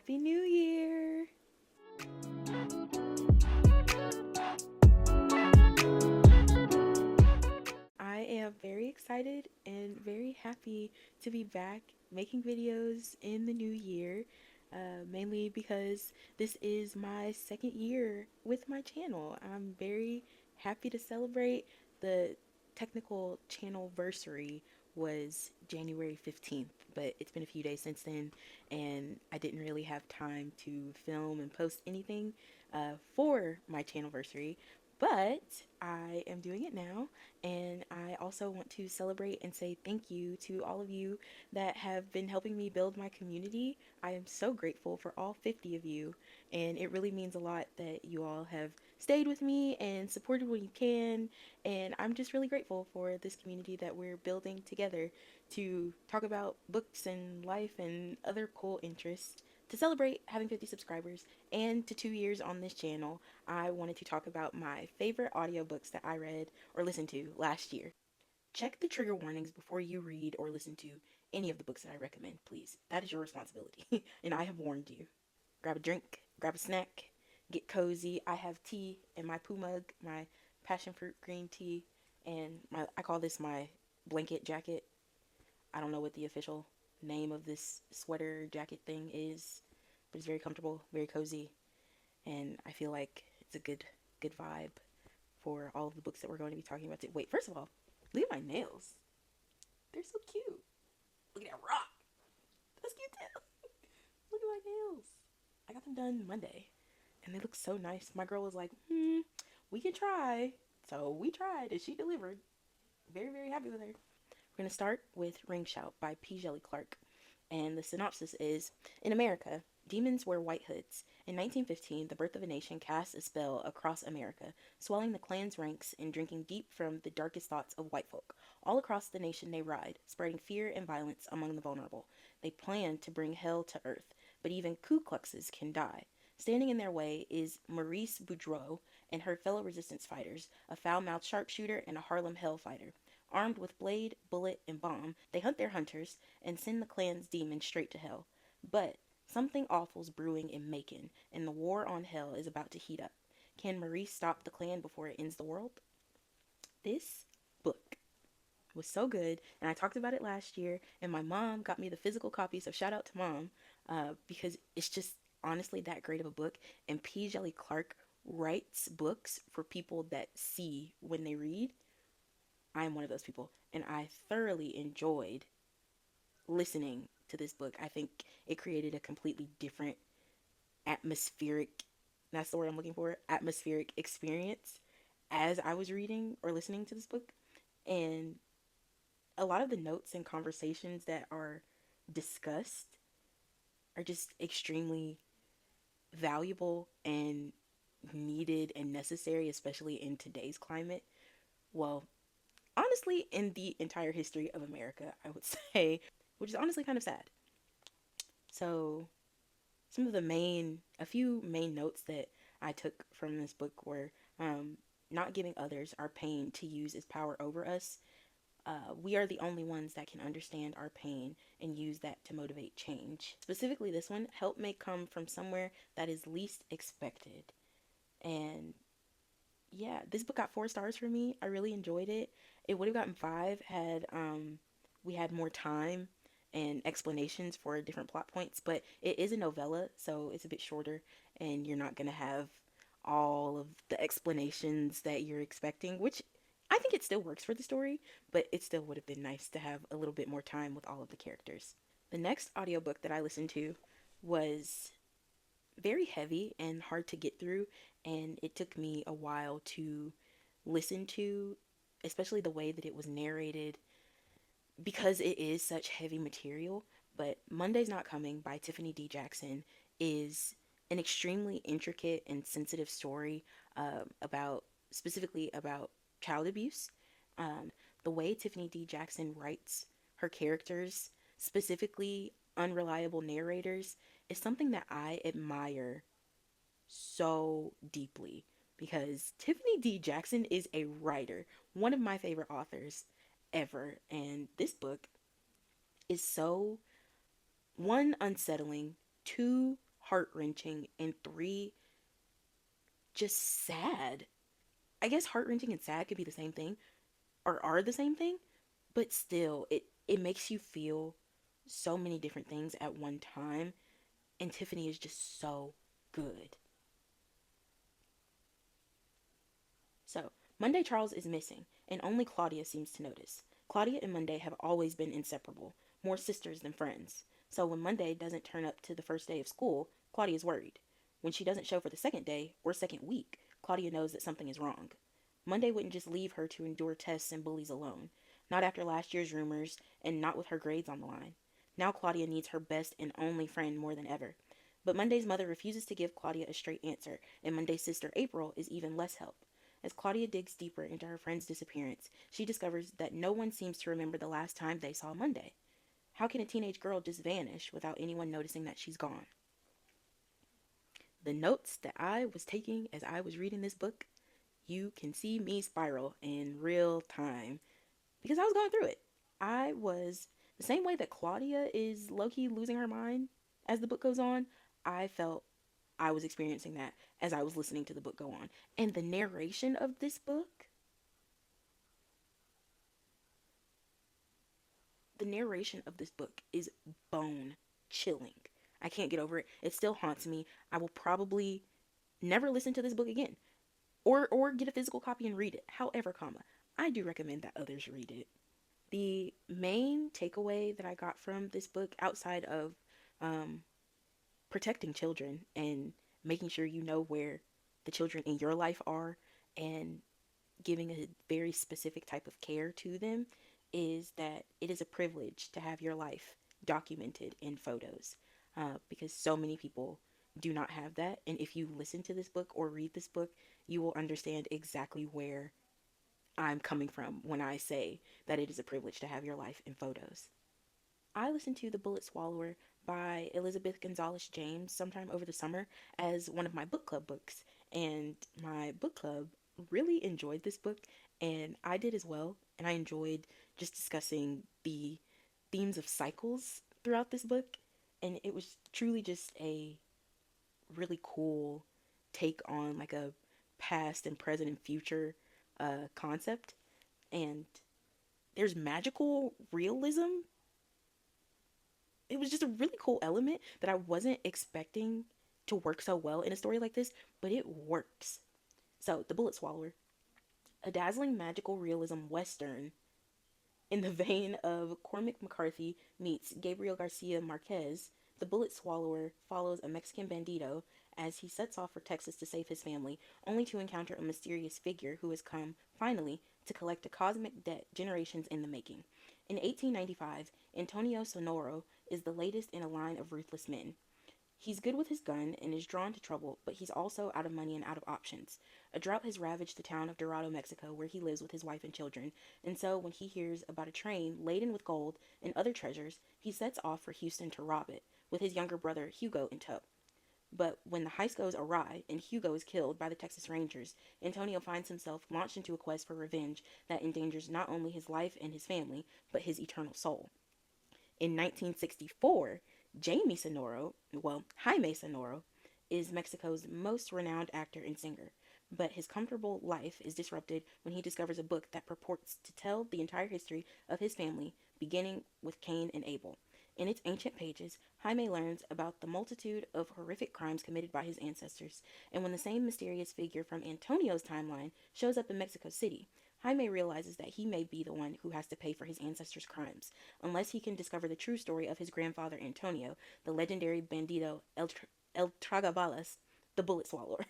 Happy New Year! I am very excited and very happy to be back making videos in the new year, mainly because this is my second year with my channel. I'm very happy to celebrate. The technical channel versary was January 15th, but it's been a few days since then, and I didn't really have time to film and post anything for my channel versary. But I am doing it now, and I also want to celebrate and say thank you to all of you that have been helping me build my community. I am so grateful for all 50 of you, and it really means a lot that you all have stayed with me and supported when you can. And I'm just really grateful for this community that we're building together to talk about books and life and other cool interests. To celebrate having 50 subscribers and to 2 years on this channel, I wanted to talk about my favorite audiobooks that I read or listened to last year. Check the trigger warnings before you read or listen to any of the books that I recommend, please. That is your responsibility, and I have warned you. Grab a drink, grab a snack, get cozy. I have tea in my poo mug, my passion fruit green tea, and I call this my blanket jacket. I don't know what the official name of this sweater jacket thing is, but it's very comfortable, very cozy, and I feel like it's a good vibe for all of the books that we're going to be talking about today. Wait, first of all, look at my nails. They're so cute. Look at that rock. That's cute too. Look at my nails. I got them done Monday, and they look so nice. My girl was like, we can try. So we tried, and she delivered. Very, very happy with her. We're going to start with Ring Shout by P. Jelly Clark. And the synopsis is, in America, demons wear white hoods. In 1915, the birth of a nation casts a spell across America, swelling the Klan's ranks and drinking deep from the darkest thoughts of white folk. All across the nation they ride, spreading fear and violence among the vulnerable. They plan to bring hell to earth, but even Ku Kluxes can die. Standing in their way is Maurice Boudreaux and her fellow resistance fighters, a foul-mouthed sharpshooter and a Harlem hellfighter. Armed with blade, bullet, and bomb, they hunt their hunters and send the Klan's demons straight to hell. But something awful's brewing in Macon, and the war on hell is about to heat up. Can Maurice stop the Klan before it ends the world? This book was so good, and I talked about it last year, and my mom got me the physical copy, so shout out to mom, because it's just honestly that great of a book, and P. Jelly Clark writes books for people that see when they read. I am one of those people, and I thoroughly enjoyed listening to this book. I think it created a completely different atmospheric, that's the word I'm looking for, atmospheric experience as I was reading or listening to this book. And a lot of the notes and conversations that are discussed are just extremely valuable and needed and necessary, especially in today's climate. Well, honestly, in the entire history of America, I would say, which is honestly kind of sad. So, a few main notes that I took from this book were not giving others our pain to use as power over us. We are the only ones that can understand our pain and use that to motivate change. Specifically, this one, help may come from somewhere that is least expected. And yeah, this book got 4 stars for me. I really enjoyed it. It would have gotten 5 had we had more time and explanations for different plot points, but it is a novella, so it's a bit shorter, and you're not gonna have all of the explanations that you're expecting, which I think it still works for the story, but it still would have been nice to have a little bit more time with all of the characters. The next audiobook that I listened to was very heavy and hard to get through, and it took me a while to listen to, especially the way that it was narrated, because it is such heavy material. But Monday's Not Coming by Tiffany D. Jackson is an extremely intricate and sensitive story about, specifically about child abuse. The way Tiffany D. Jackson writes her characters, specifically unreliable narrators, is something that I admire so deeply, because Tiffany D. Jackson is a writer, one of my favorite authors ever, and this book is so, one, unsettling, two, heart-wrenching, and 3, just sad. I guess heart-wrenching and sad could be the same thing, or are the same thing, but still, it makes you feel so many different things at one time, and Tiffany is just so good. So, Monday Charles is missing, and only Claudia seems to notice. Claudia and Monday have always been inseparable, more sisters than friends. So when Monday doesn't turn up to the first day of school, Claudia's worried. When she doesn't show for the second day, or second week, Claudia knows that something is wrong. Monday wouldn't just leave her to endure tests and bullies alone. Not after last year's rumors, and not with her grades on the line. Now Claudia needs her best and only friend more than ever. But Monday's mother refuses to give Claudia a straight answer, and Monday's sister April is even less help. As Claudia digs deeper into her friend's disappearance, she discovers that no one seems to remember the last time they saw Monday. How can a teenage girl just vanish without anyone noticing that she's gone? The notes that I was taking as I was reading this book, you can see me spiral in real time because I was going through it. I was the same way that Claudia is low-key losing her mind as the book goes on. I felt I was experiencing that as I was listening to the book go on. And the narration of this book, the narration of this book is bone chilling. I can't get over it. It still haunts me. I will probably never listen to this book again or get a physical copy and read it. However, I do recommend that others read it. The main takeaway that I got from this book outside of um, protecting children and making sure you know where the children in your life are and giving a very specific type of care to them is that it is a privilege to have your life documented in photos because so many people do not have that. And if you listen to this book or read this book, you will understand exactly where I'm coming from when I say that it is a privilege to have your life in photos. I listened to The Bullet Swallower by Elizabeth Gonzalez James sometime over the summer as one of my book club books, and my book club really enjoyed this book, and I did as well. And I enjoyed just discussing the themes of cycles throughout this book, and it was truly just a really cool take on like a past and present and future concept. And there's magical realism. It was just a really cool element that I wasn't expecting to work so well in a story like this, but it works. So, The Bullet Swallower, a dazzling magical realism western in the vein of Cormac McCarthy meets Gabriel Garcia Marquez. The Bullet Swallower follows a Mexican bandito as he sets off for Texas to save his family, only to encounter a mysterious figure who has come, finally, to collect a cosmic debt generations in the making. In 1895, Antonio Sonoro is the latest in a line of ruthless men. He's good with his gun and is drawn to trouble, but he's also out of money and out of options. A drought has ravaged the town of Dorado, Mexico, where he lives with his wife and children, and so when he hears about a train laden with gold and other treasures, he sets off for Houston to rob it, with his younger brother Hugo in tow. But when the heist goes awry and Hugo is killed by the Texas Rangers, Antonio finds himself launched into a quest for revenge that endangers not only his life and his family, but his eternal soul. In 1964, Jaime Sonoro, is Mexico's most renowned actor and singer. But his comfortable life is disrupted when he discovers a book that purports to tell the entire history of his family, beginning with Cain and Abel. In its ancient pages, Jaime learns about the multitude of horrific crimes committed by his ancestors, and when the same mysterious figure from Antonio's timeline shows up in Mexico City, Jaime realizes that he may be the one who has to pay for his ancestors' crimes, unless he can discover the true story of his grandfather Antonio, the legendary bandito El Tragabalas, the Bullet Swallower.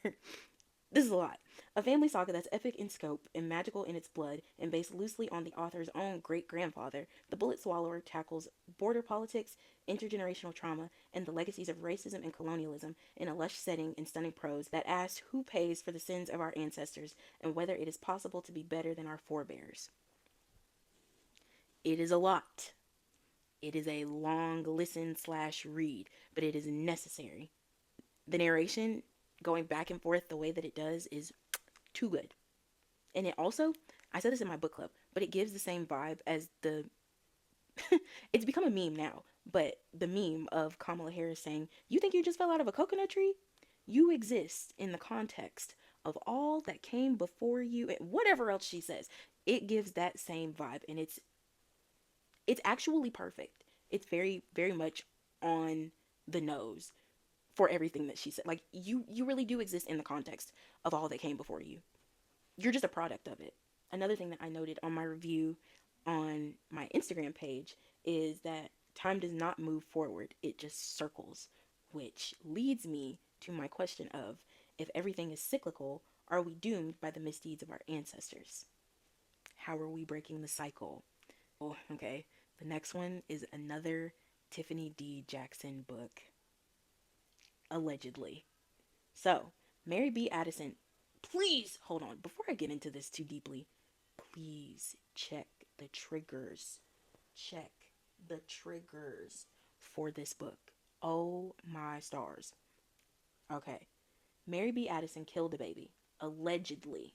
This is a lot. A family saga that's epic in scope and magical in its blood, and based loosely on the author's own great grandfather, The Bullet Swallower tackles border politics, intergenerational trauma, and the legacies of racism and colonialism in a lush setting and stunning prose that asks who pays for the sins of our ancestors and whether it is possible to be better than our forebears. It is a lot. It is a long listen slash read, but it is necessary. The narration going back and forth the way that it does is too good. And it also, I said this in my book club, but it gives the same vibe as the it's become a meme now, But the meme of Kamala Harris saying, "You think you just fell out of a coconut tree? You exist in the context of all that came before you," and whatever else she says. It gives that same vibe, and it's actually perfect. It's very, very much on the nose for everything that she said. Like, you really do exist in the context of all that came before you. You're just a product of it. Another thing that I noted on my review on my Instagram page is that time does not move forward, it just circles, which leads me to my question of, if everything is cyclical, are we doomed by the misdeeds of our ancestors? How are we breaking the cycle? Oh, okay. The next one is another Tiffany D. Jackson book, allegedly. So, Mary B. Addison, please hold on. Before I get into this too deeply, please check the triggers. Check the triggers for this book. Oh my stars. Okay. Mary B. Addison killed a baby, allegedly.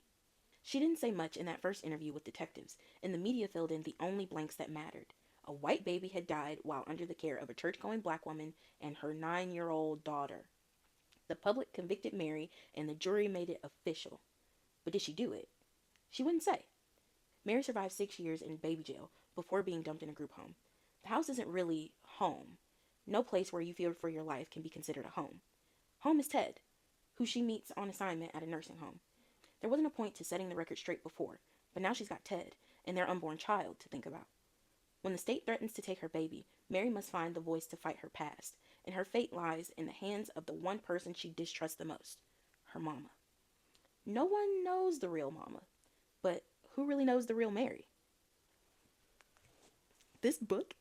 She didn't say much in that first interview with detectives, and the media filled in the only blanks that mattered. A white baby had died while under the care of a church-going black woman and her 9-year-old daughter. The public convicted Mary, and the jury made it official. But did she do it? She wouldn't say. Mary survived 6 years in baby jail before being dumped in a group home. The house isn't really home. No place where you fear for your life can be considered a home. Home is Ted, who she meets on assignment at a nursing home. There wasn't a point to setting the record straight before, but now she's got Ted and their unborn child to think about. When the state threatens to take her baby, Mary must find the voice to fight her past, and her fate lies in the hands of the one person she distrusts the most, her mama. No one knows the real mama, but who really knows the real Mary? This book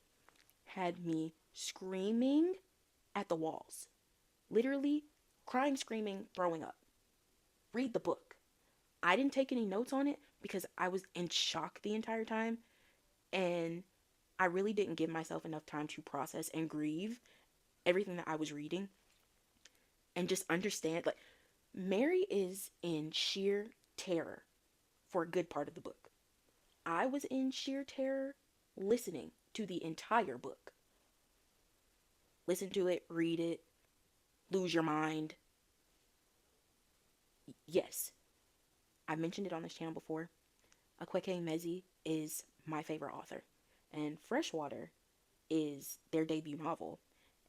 had me screaming at the walls. Literally crying, screaming, throwing up. Read the book. I didn't take any notes on it because I was in shock the entire time, and I really didn't give myself enough time to process and grieve everything that I was reading and just understand. Like, Mary is in sheer terror for a good part of the book. I was in sheer terror listening to the entire book. Listen to it, read it, lose your mind. Yes, I mentioned it on this channel before. Akwaeke Mezi is my favorite author, and Freshwater is their debut novel,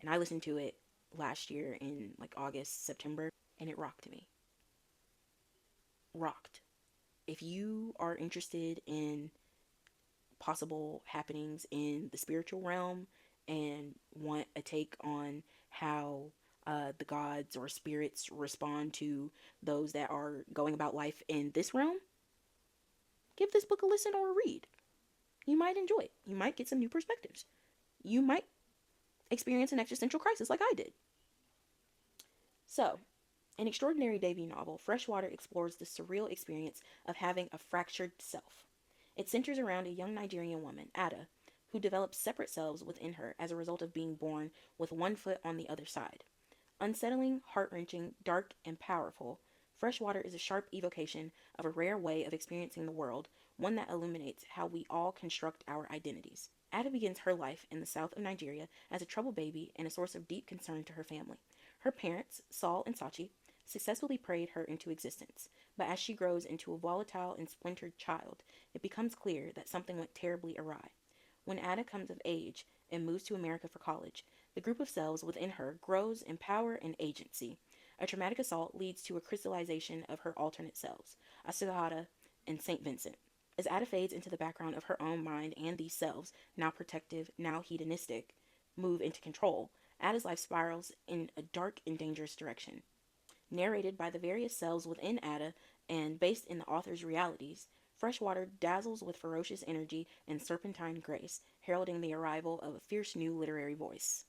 and I listened to it last year in like August, September, and it rocked me. Rocked. If you are interested in possible happenings in the spiritual realm and want a take on how the gods or spirits respond to those that are going about life in this realm, give this book a listen or a read. You might enjoy it. You might get some new perspectives. You might experience an existential crisis like I did. So, an extraordinary debut novel, Freshwater explores the surreal experience of having a fractured self. It centers around a young Nigerian woman, Ada, who develops separate selves within her as a result of being born with one foot on the other side. Unsettling, heart-wrenching, dark, and powerful, Freshwater is a sharp evocation of a rare way of experiencing the world, one that illuminates how we all construct our identities. Ada begins her life in the south of Nigeria as a troubled baby and a source of deep concern to her family. Her parents, Saul and Sachi, successfully prayed her into existence, but as she grows into a volatile and splintered child, it becomes clear that something went terribly awry. When Ada comes of age and moves to America for college, the group of selves within her grows in power and agency. A traumatic assault leads to a crystallization of her alternate selves, Asagata and St. Vincent. As Ada fades into the background of her own mind and these selves, now protective, now hedonistic, move into control, Ada's life spirals in a dark and dangerous direction. Narrated by the various selves within Ada and based in the author's realities, Freshwater dazzles with ferocious energy and serpentine grace, heralding the arrival of a fierce new literary voice.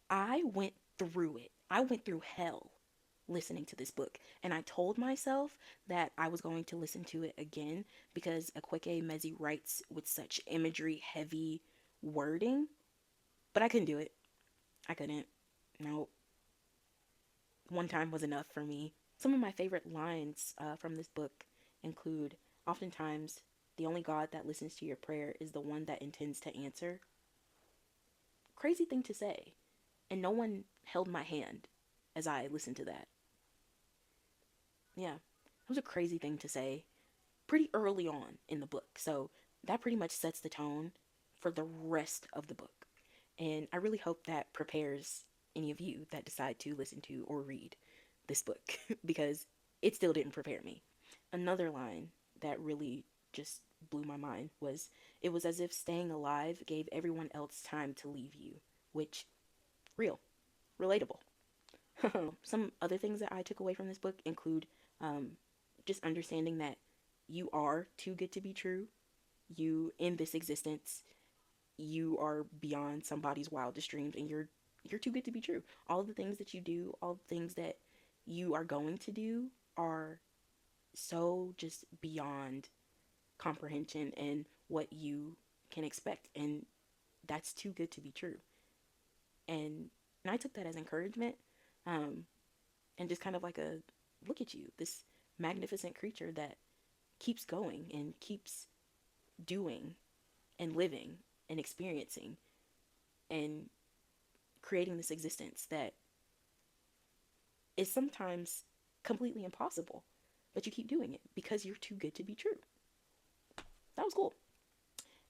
I went through it. I went through hell listening to this book, and I told myself that I was going to listen to it again because Akwaeke Mezi writes with such imagery heavy wording, but I couldn't do it. I couldn't. No. One time was enough for me. Some of my favorite lines from this book include, oftentimes, the only God that listens to your prayer is the one that intends to answer. Crazy thing to say. And no one held my hand as I listened to that. Yeah, it was a crazy thing to say pretty early on in the book. So that pretty much sets the tone for the rest of the book. And I really hope that prepares any of you that decide to listen to or read this book because it still didn't prepare me. Another line that really just blew my mind was, it was as if staying alive gave everyone else time to leave you, which, real, relatable. Some other things that I took away from this book include um, just understanding that you are too good to be true. You, in this existence, you are beyond somebody's wildest dreams, and you're too good to be true. All the things that you do, all the things that you are going to do, are so just beyond comprehension and what you can expect, and that's too good to be true. And I took that as encouragement, um, and just kind of like a, look at you, this magnificent creature that keeps going and keeps doing and living and experiencing and creating this existence that is sometimes completely impossible, but you keep doing it because you're too good to be true. That was cool.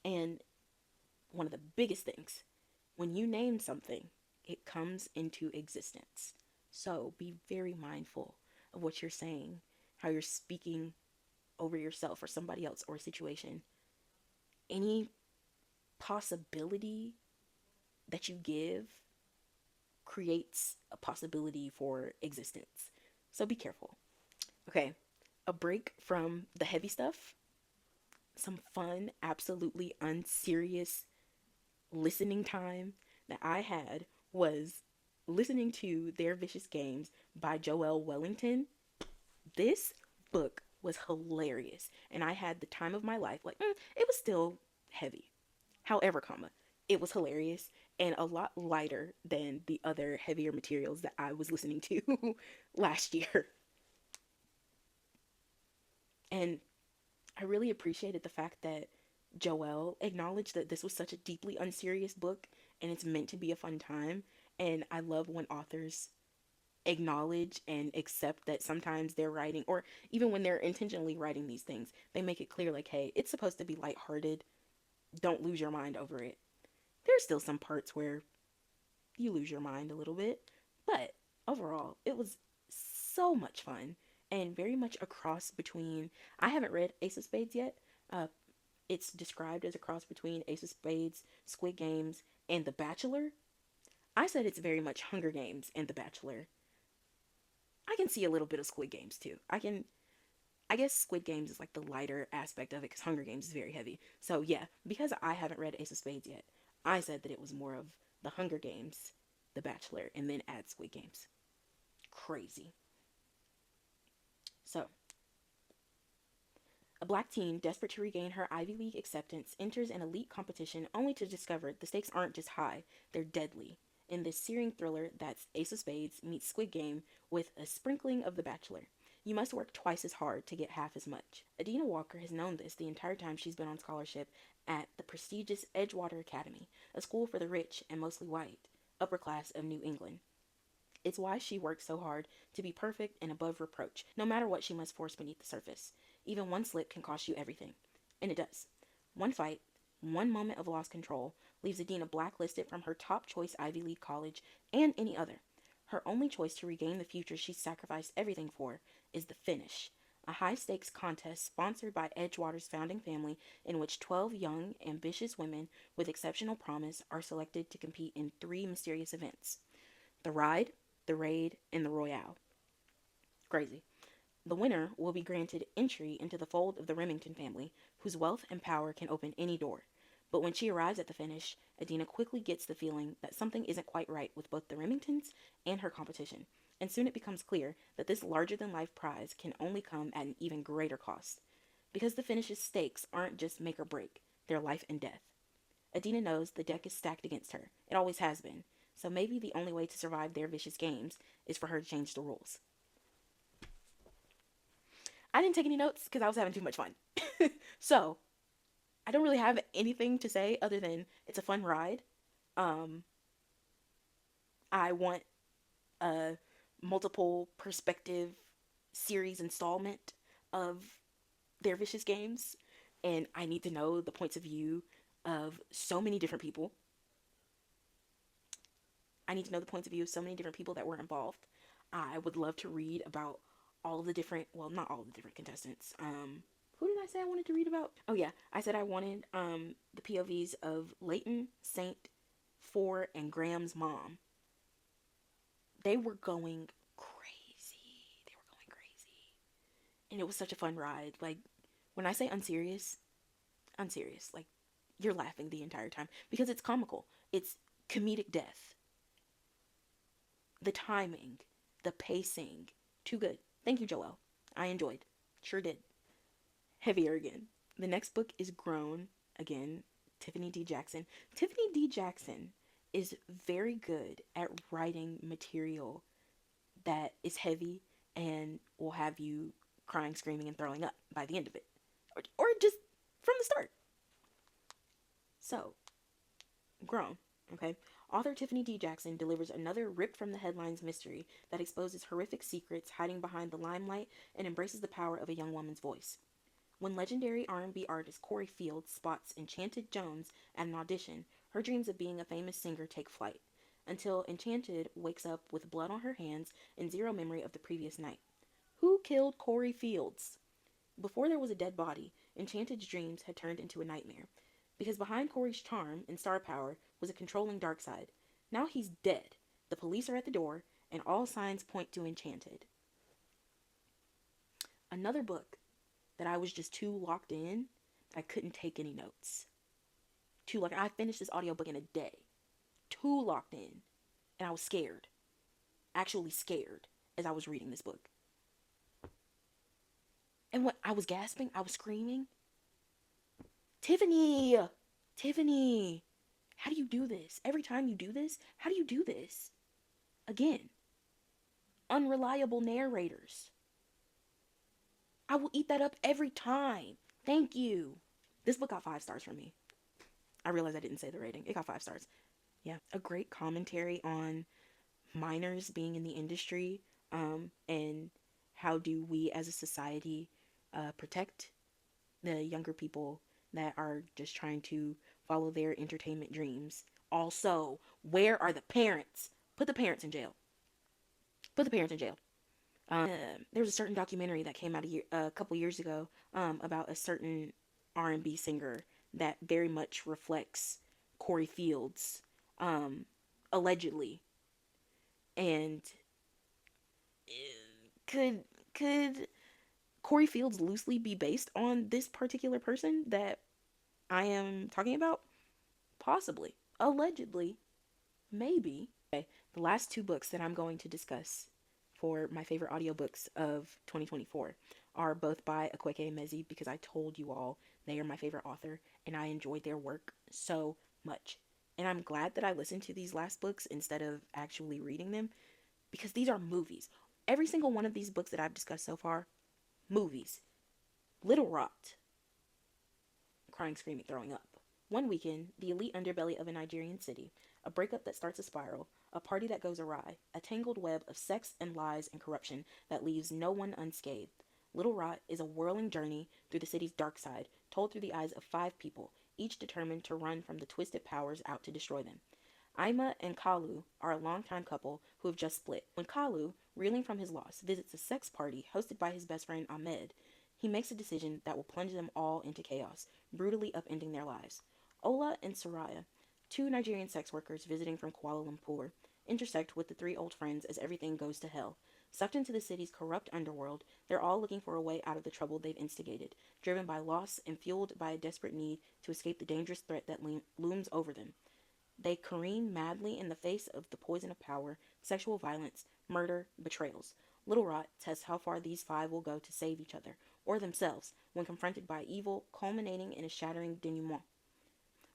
And one of the biggest things, when you name something, it comes into existence. So be very mindful of what you're saying, how you're speaking over yourself or somebody else or a situation. Any possibility that you give creates a possibility for existence. So be careful. Okay, a break from the heavy stuff, some fun, absolutely unserious listening time that I had was listening to Their Vicious Games by Joelle Wellington. This book was hilarious, and I had the time of my life. Like, it was still heavy. However, it was hilarious and a lot lighter than the other heavier materials that I was listening to last year. And I really appreciated the fact that Joelle acknowledged that this was such a deeply unserious book and it's meant to be a fun time. And I love when authors acknowledge and accept that sometimes they're writing, or even when they're intentionally writing these things, they make it clear like, hey, it's supposed to be lighthearted. Don't lose your mind over it. There's still some parts where you lose your mind a little bit, but overall, it was so much fun and very much a cross between. I haven't read Ace of Spades yet. Uh, it's described as a cross between Ace of Spades, Squid Games, and The Bachelor. I said it's very much Hunger Games and The Bachelor. I can see a little bit of Squid Games too. I guess Squid Games is like the lighter aspect of it because Hunger Games is very heavy. So yeah, because I haven't read Ace of Spades yet, I said that it was more of the Hunger Games, The Bachelor, and then add Squid Games. Crazy. So, a black teen desperate to regain her Ivy League acceptance enters an elite competition only to discover the stakes aren't just high, they're deadly. In this searing thriller that's Ace of Spades meets Squid Game with a sprinkling of The Bachelor. You must work twice as hard to get half as much. Adina Walker has known this the entire time she's been on scholarship at the prestigious Edgewater Academy, a school for the rich and mostly white, upper class of New England. It's why she works so hard to be perfect and above reproach, no matter what she must force beneath the surface. Even one slip can cost you everything. And it does. One fight, one moment of lost control, leaves Adina blacklisted from her top choice Ivy League college and any other. Her only choice to regain the future she's sacrificed everything for is the finish, a high-stakes contest sponsored by Edgewater's founding family in which 12 young, ambitious women with exceptional promise are selected to compete in 3 mysterious events: the ride, the raid, and the royale. Crazy. The winner will be granted entry into the fold of the Remington family, whose wealth and power can open any door. But when she arrives at the finish, Adina quickly gets the feeling that something isn't quite right with both the Remingtons and her competition, and soon it becomes clear that this larger-than-life prize can only come at an even greater cost. Because the finish's stakes aren't just make or break, they're life and death. Adina knows the deck is stacked against her. It always has been. So maybe the only way to survive their vicious games is for her to change the rules. I didn't take any notes because I was having too much fun. So, I don't really have anything to say other than it's a fun ride. Um, I want a multiple perspective series installment of their Vicious games, and I need to know the points of view of so many different people. I need to know the points of view of so many different people that were involved. I would love to read about all of the different, well, not all of the different contestants. Who did I say I wanted to read about? Oh yeah, I said I wanted the POVs of Leighton, Saint, Four, and Graham's mom. They were going crazy. They were going crazy. And it was such a fun ride. Like, when I say unserious, unserious. Like, you're laughing the entire time because it's comical. It's comedic death. The timing, the pacing, too good. Thank you, Joelle. I enjoyed. Sure did. Heavier again. The next book is Grown. Again, Tiffany D. Jackson. Tiffany D. Jackson is very good at writing material that is heavy and will have you crying, screaming, and throwing up by the end of it. Or just from the start. So, Grown, okay? Author Tiffany D. Jackson delivers another ripped from the headlines mystery that exposes horrific secrets hiding behind the limelight and embraces the power of a young woman's voice. When legendary R&B artist Corey Fields spots Enchanted Jones at an audition, her dreams of being a famous singer take flight, until Enchanted wakes up with blood on her hands and zero memory of the previous night. Who killed Corey Fields? Before there was a dead body, Enchanted's dreams had turned into a nightmare. Because behind Corey's charm and star power was a controlling dark side. Now he's dead. The police are at the door, and all signs point to Enchanted. Another book that I was just too locked in, I couldn't take any notes. I finished this audiobook in a day. Too locked in. And I was scared. Actually scared as I was reading this book. And when I was gasping, I was screaming. Tiffany! Tiffany! How do you do this? Every time you do this, how do you do this? Again, unreliable narrators. I will eat that up every time. Thank you. This book got 5 stars from me. I realized I didn't say the rating. It got 5 stars. Yeah, a great commentary on minors being in the industry, and how do we as a society protect the younger people that are just trying to follow their entertainment dreams. Also, where are the parents? Put the parents in jail. Put the parents in jail. There was a certain documentary that came out a couple years ago about a certain R&B singer that very much reflects Corey Fields, allegedly. And could Corey Fields loosely be based on this particular person that I am talking about? Possibly. Allegedly. Maybe. Okay, the last 2 books that I'm going to discuss for my favorite audiobooks of 2024 are both by Akwaeke Emezi, because I told you all they are my favorite author and I enjoyed their work so much. And I'm glad that I listened to these last books instead of actually reading them, because these are movies. Every single one of these books that I've discussed so far, movies. Little Rot. Crying, screaming, throwing up. One weekend, the elite underbelly of a Nigerian city, a breakup that starts a spiral, a party that goes awry, a tangled web of sex and lies and corruption that leaves no one unscathed. Little Rot is a whirling journey through the city's dark side, told through the eyes of 5 people, each determined to run from the twisted powers out to destroy them. Aima and Kalu are a longtime couple who have just split. When Kalu, reeling from his loss, visits a sex party hosted by his best friend Ahmed, he makes a decision that will plunge them all into chaos, brutally upending their lives. Ola and Soraya, 2 Nigerian sex workers visiting from Kuala Lumpur, intersect with the 3 old friends as everything goes to hell. Sucked into the city's corrupt underworld, they're all looking for a way out of the trouble they've instigated, driven by loss and fueled by a desperate need to escape the dangerous threat that looms over them. They careen madly in the face of the poison of power, sexual violence, murder, betrayals. Little Rot tests how far these 5 will go to save each other, or themselves, when confronted by evil, culminating in a shattering denouement.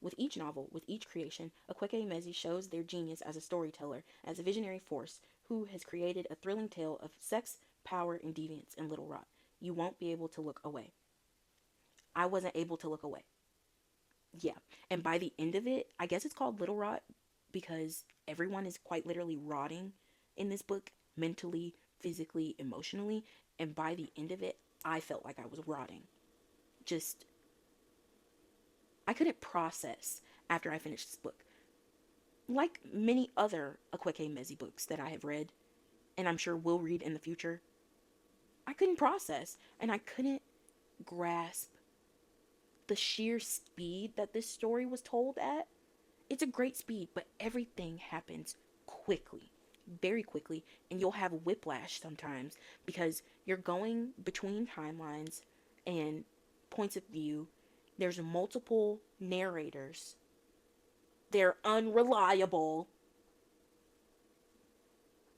With each novel, with each creation, Akwaeke Emezi shows their genius as a storyteller, as a visionary force, who has created a thrilling tale of sex, power, and deviance in Little Rot. You won't be able to look away. I wasn't able to look away. Yeah. And by the end of it, I guess it's called Little Rot because everyone is quite literally rotting in this book, mentally, physically, emotionally. And by the end of it, I felt like I was rotting. Just, I couldn't process after I finished this book. Like many other Akweke Mezi books that I have read, and I'm sure will read in the future, I couldn't process and I couldn't grasp the sheer speed that this story was told at. It's a great speed, but everything happens quickly, very quickly, and you'll have whiplash sometimes because you're going between timelines and points of view. There's multiple narrators. They're unreliable.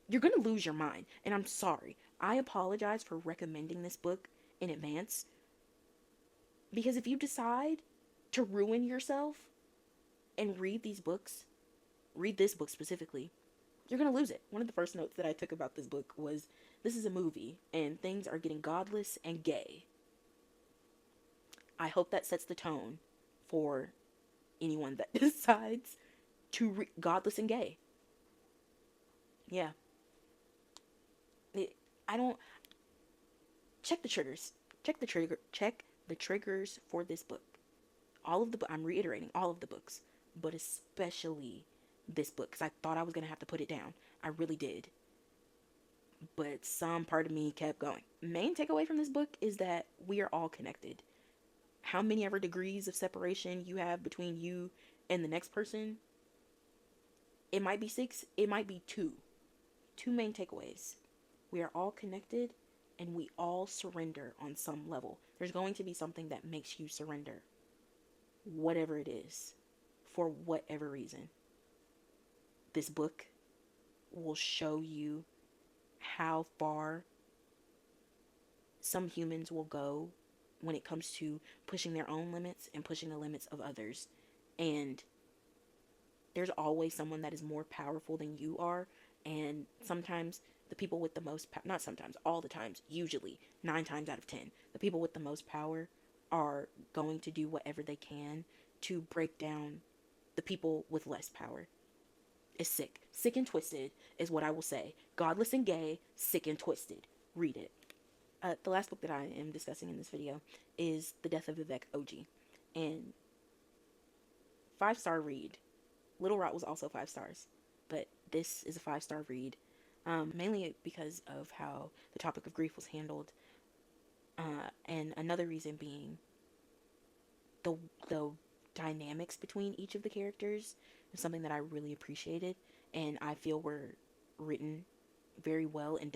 You're going to lose your mind, and I'm sorry. I apologize for recommending this book in advance because if you decide to ruin yourself and read these books, read this book specifically, you're going to lose it. One of the first notes that I took about this book was this is a movie and things are getting godless and gay. I hope that sets the tone for anyone that decides to godless and gay. Yeah. It, I don't check the triggers. Check the triggers for this book. All of the I'm reiterating all of the books, but especially this book cuz I thought I was going to have to put it down. I really did. But some part of me kept going. Main takeaway from this book is that we are all connected. How many ever degrees of separation you have between you and the next person, it might be 6, it might be 2. Two main takeaways. We are all connected and we all surrender on some level. There's going to be something that makes you surrender, whatever it is, for whatever reason. This book will show you how far some humans will go when it comes to pushing their own limits and pushing the limits of others. And there's always someone that is more powerful than you are. And sometimes the people with the most not sometimes, all the times, usually 9 times out of 10, the people with the most power are going to do whatever they can to break down the people with less power. It's sick. Sick and twisted is what I will say. Godless and gay, sick and twisted. Read it. The last book that I am discussing in this video is The Death of Vivek Oji. And 5-star read. Little Rot was also 5 stars, but this is a 5-star read, mainly because of how the topic of grief was handled, and another reason being the dynamics between each of the characters is something that I really appreciated, and I feel were written very well and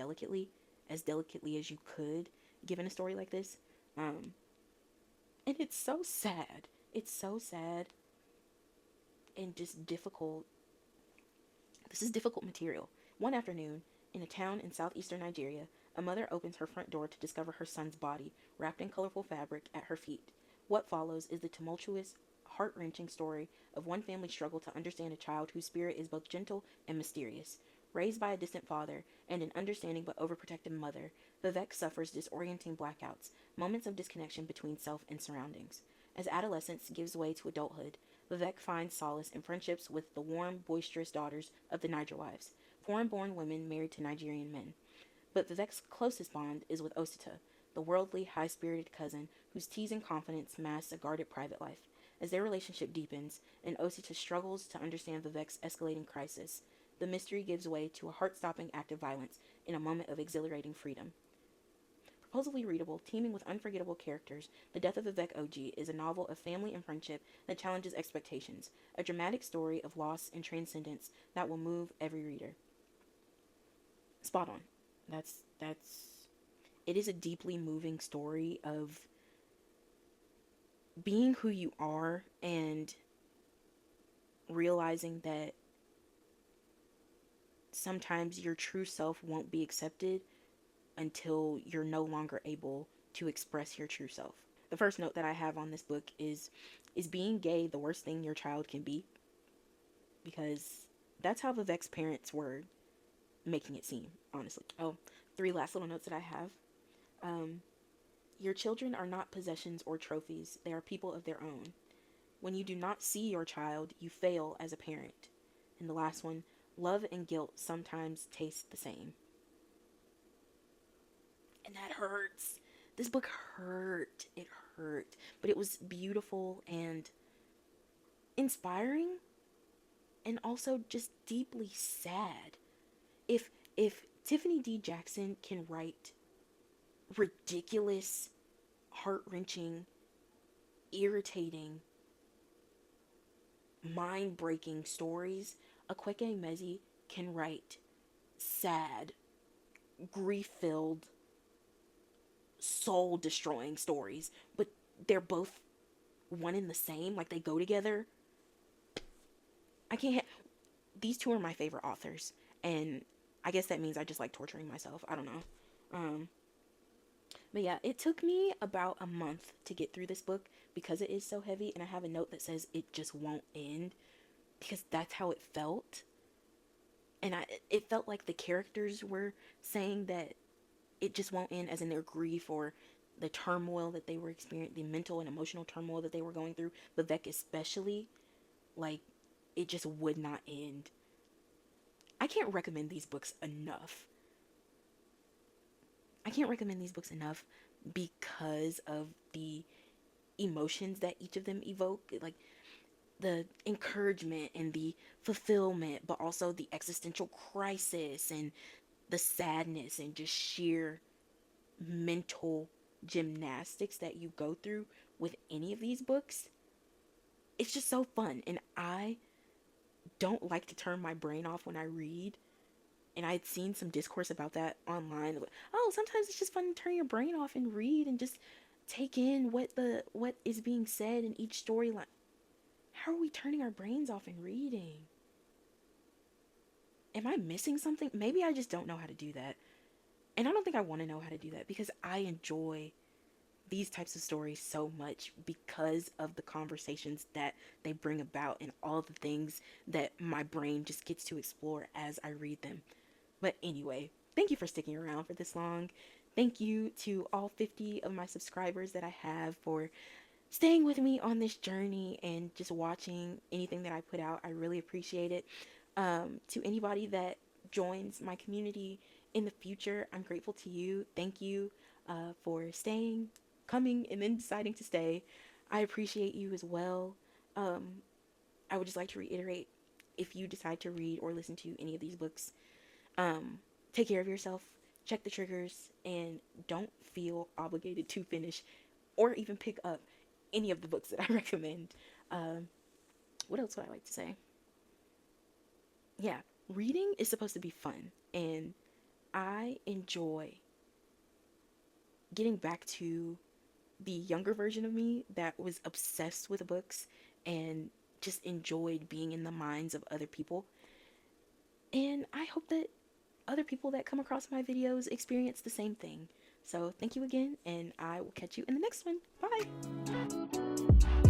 as delicately as you could, given a story like this. And it's so sad. It's so sad and just difficult. This is difficult material. One afternoon, in a town in southeastern Nigeria, a mother opens her front door to discover her son's body, wrapped in colorful fabric, at her feet. What follows is the tumultuous, heart-wrenching story of one family's struggle to understand a child whose spirit is both gentle and mysterious. Raised by a distant father and an understanding but overprotective mother, Vivek suffers disorienting blackouts, moments of disconnection between self and surroundings. As adolescence gives way to adulthood, Vivek finds solace in friendships with the warm, boisterous daughters of the Niger wives, foreign-born women married to Nigerian men. But Vivek's closest bond is with Osita, the worldly, high-spirited cousin whose teasing confidence masks a guarded private life. As their relationship deepens, and Osita struggles to understand Vivek's escalating crisis, the mystery gives way to a heart-stopping act of violence in a moment of exhilarating freedom. Proposally readable, teeming with unforgettable characters, The Death of Vivek Oji is a novel of family and friendship that challenges expectations, a dramatic story of loss and transcendence that will move every reader. Spot on. It is a deeply moving story of being who you are and realizing that sometimes your true self won't be accepted until you're no longer able to express your true self. The first note that I have on this book is being gay the worst thing your child can be? Because that's how Vivek's parents were making it seem, honestly. Oh, 3 last little notes that I have. Your children are not possessions or trophies. They are people of their own. When you do not see your child, you fail as a parent. And the last one, love and guilt sometimes taste the same. And that hurts. This book hurt. It hurt. But it was beautiful and inspiring and also just deeply sad. If Tiffany D. Jackson can write ridiculous, heart-wrenching, irritating, mind-breaking stories, Akweke Emezi can write sad, grief-filled, soul-destroying stories, but they're both one and the same, like they go together. I can't these two are my favorite authors, and I guess that means I just like torturing myself. I don't know. But yeah, it took me about a month to get through this book because it is so heavy, and I have a note that says it just won't end because that's how it felt. And it felt like the characters were saying that it just won't end, as in their grief or the turmoil that they were experiencing, the mental and emotional turmoil that they were going through. Vivek especially, like, it just would not end. I can't recommend these books enough. I can't recommend these books enough because of the emotions that each of them evoke, like the encouragement and the fulfillment, but also the existential crisis and the sadness and just sheer mental gymnastics that you go through with any of these books. It's just so fun, and I don't like to turn my brain off when I read. And I'd seen some discourse about that online. Oh, sometimes it's just fun to turn your brain off and read and just take in what is being said in each storyline. How are we turning our brains off and reading? Am I missing something? Maybe I just don't know how to do that. And I don't think I want to know how to do that because I enjoy these types of stories so much because of the conversations that they bring about and all the things that my brain just gets to explore as I read them. But anyway, thank you for sticking around for this long. Thank you to all 50 of my subscribers that I have for staying with me on this journey and just watching anything that I put out. I really appreciate it. To anybody that joins my community in the future, I'm grateful to you. Thank you for staying, coming, and then deciding to stay. I appreciate you as well. I would just like to reiterate, if you decide to read or listen to any of these books, take care of yourself, check the triggers, and don't feel obligated to finish or even pick up any of the books that I recommend. What else would I like to say? Yeah, reading is supposed to be fun, and I enjoy getting back to the younger version of me that was obsessed with books and just enjoyed being in the minds of other people. And I hope that other people that come across my videos experience the same thing. So thank you again, and I will catch you in the next one. Bye!